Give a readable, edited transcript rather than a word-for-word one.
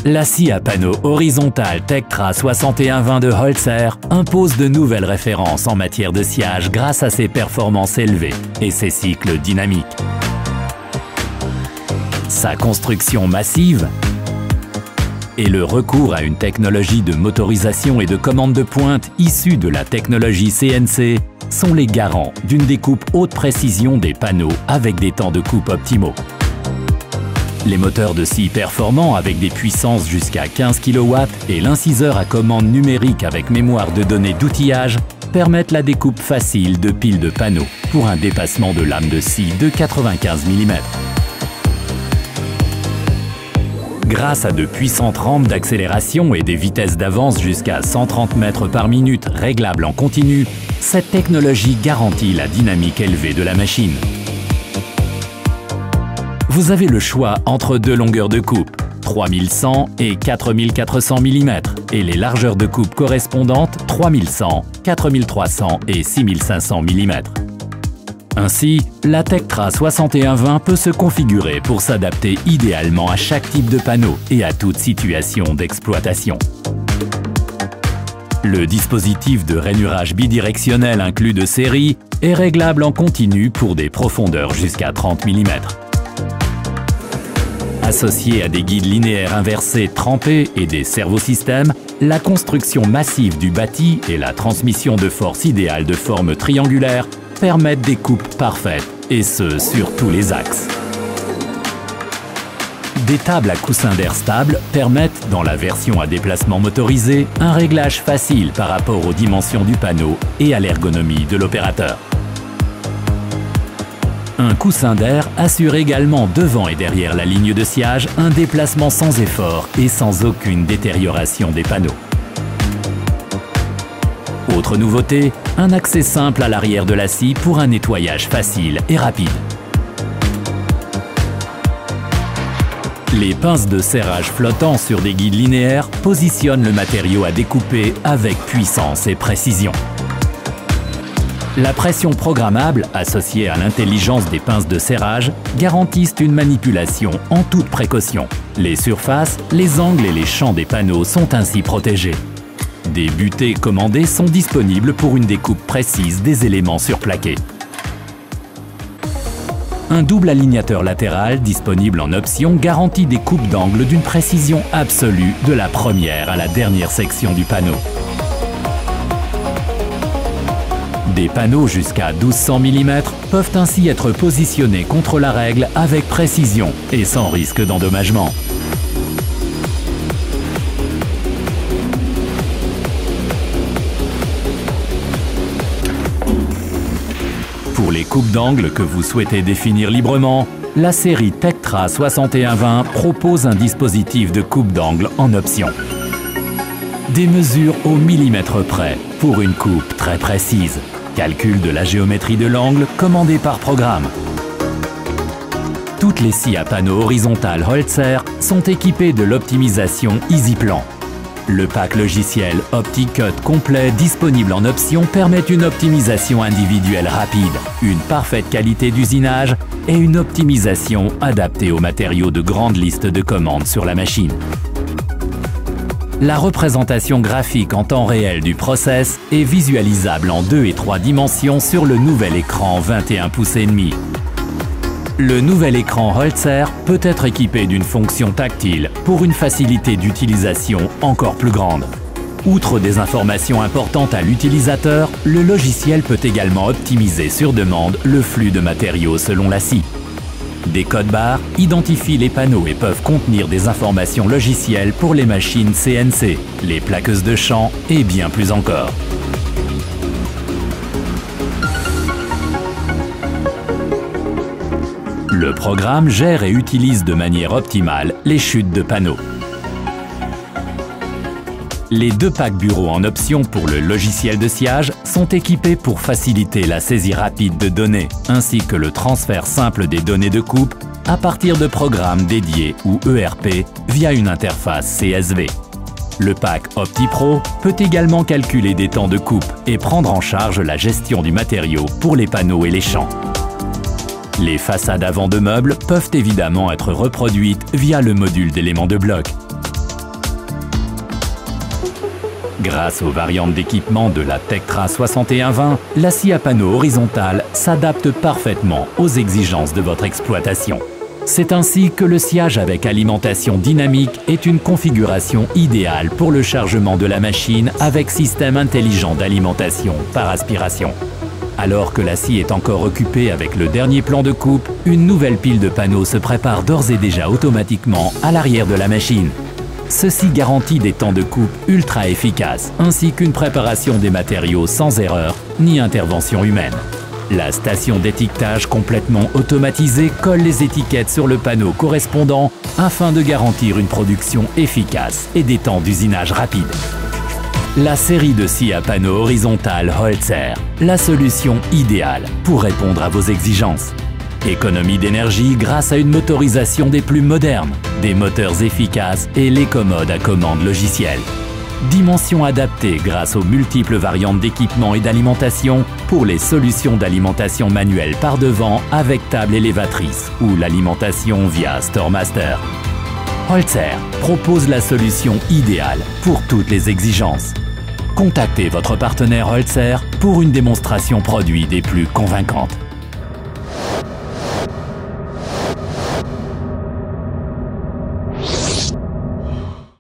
La scie à panneau horizontale Tectra 6120 de Holzer impose de nouvelles références en matière de sciage grâce à ses performances élevées et ses cycles dynamiques. Sa construction massive et le recours à une technologie de motorisation et de commande de pointe issue de la technologie CNC sont les garants d'une découpe haute précision des panneaux avec des temps de coupe optimaux. Les moteurs de scie performants avec des puissances jusqu'à 15 kW et l'inciseur à commande numérique avec mémoire de données d'outillage permettent la découpe facile de piles de panneaux pour un dépassement de lame de scie de 95 mm. Grâce à de puissantes rampes d'accélération et des vitesses d'avance jusqu'à 130 mètres par minute réglables en continu, cette technologie garantit la dynamique élevée de la machine. Vous avez le choix entre deux longueurs de coupe, 3100 et 4400 mm, et les largeurs de coupe correspondantes 3100, 4300 et 6500 mm. Ainsi, la Tectra 6120 peut se configurer pour s'adapter idéalement à chaque type de panneau et à toute situation d'exploitation. Le dispositif de rainurage bidirectionnel inclus de série est réglable en continu pour des profondeurs jusqu'à 30 mm. Associé à des guides linéaires inversés trempés et des servosystèmes, la construction massive du bâti et la transmission de force idéale de forme triangulaire permettent des coupes parfaites, et ce sur tous les axes. Des tables à coussins d'air stable permettent, dans la version à déplacement motorisé, un réglage facile par rapport aux dimensions du panneau et à l'ergonomie de l'opérateur. Un coussin d'air assure également devant et derrière la ligne de sciage un déplacement sans effort et sans aucune détérioration des panneaux. Autre nouveauté, un accès simple à l'arrière de la scie pour un nettoyage facile et rapide. Les pinces de serrage flottant sur des guides linéaires positionnent le matériau à découper avec puissance et précision. La pression programmable, associée à l'intelligence des pinces de serrage, garantissent une manipulation en toute précaution. Les surfaces, les angles et les champs des panneaux sont ainsi protégés. Des butées commandées sont disponibles pour une découpe précise des éléments surplaqués. Un double alignateur latéral disponible en option garantit des coupes d'angle d'une précision absolue de la première à la dernière section du panneau. Des panneaux jusqu'à 1200 mm peuvent ainsi être positionnés contre la règle avec précision et sans risque d'endommagement. Pour les coupes d'angle que vous souhaitez définir librement, la série Tectra 6120 propose un dispositif de coupe d'angle en option. Des mesures au millimètre près pour une coupe très précise. Calcul de la géométrie de l'angle commandé par programme. Toutes les scies à panneau horizontal Holzer sont équipées de l'optimisation EasyPlan. Le pack logiciel OptiCut complet disponible en option permet une optimisation individuelle rapide, une parfaite qualité d'usinage et une optimisation adaptée aux matériaux de grande liste de commandes sur la machine. La représentation graphique en temps réel du process est visualisable en 2 et 3 dimensions sur le nouvel écran 21 pouces et demi. Le nouvel écran Holzer peut être équipé d'une fonction tactile pour une facilité d'utilisation encore plus grande. Outre des informations importantes à l'utilisateur, le logiciel peut également optimiser sur demande le flux de matériaux selon la scie. Des codes barres identifient les panneaux et peuvent contenir des informations logicielles pour les machines CNC, les plaqueuses de champ et bien plus encore. Le programme gère et utilise de manière optimale les chutes de panneaux. Les 2 packs bureaux en option pour le logiciel de sciage sont équipés pour faciliter la saisie rapide de données, ainsi que le transfert simple des données de coupe à partir de programmes dédiés ou ERP via une interface CSV. Le pack OptiPro peut également calculer des temps de coupe et prendre en charge la gestion du matériau pour les panneaux et les champs. Les façades avant de meubles peuvent évidemment être reproduites via le module d'éléments de bloc. Grâce aux variantes d'équipement de la Tectra 6120, la scie à panneau horizontale s'adapte parfaitement aux exigences de votre exploitation. C'est ainsi que le sciage avec alimentation dynamique est une configuration idéale pour le chargement de la machine avec système intelligent d'alimentation par aspiration. Alors que la scie est encore occupée avec le dernier plan de coupe, une nouvelle pile de panneaux se prépare d'ores et déjà automatiquement à l'arrière de la machine. Ceci garantit des temps de coupe ultra efficaces, ainsi qu'une préparation des matériaux sans erreur ni intervention humaine. La station d'étiquetage complètement automatisée colle les étiquettes sur le panneau correspondant afin de garantir une production efficace et des temps d'usinage rapides. La série de scies à panneau horizontale Holzer, la solution idéale pour répondre à vos exigences. Économie d'énergie grâce à une motorisation des plus modernes, des moteurs efficaces et les commodes à commande logicielle. Dimension adaptée grâce aux multiples variantes d'équipement et d'alimentation pour les solutions d'alimentation manuelle par devant avec table élévatrice ou l'alimentation via StoreMaster. Holzer propose la solution idéale pour toutes les exigences. Contactez votre partenaire Holzer pour une démonstration produit des plus convaincantes.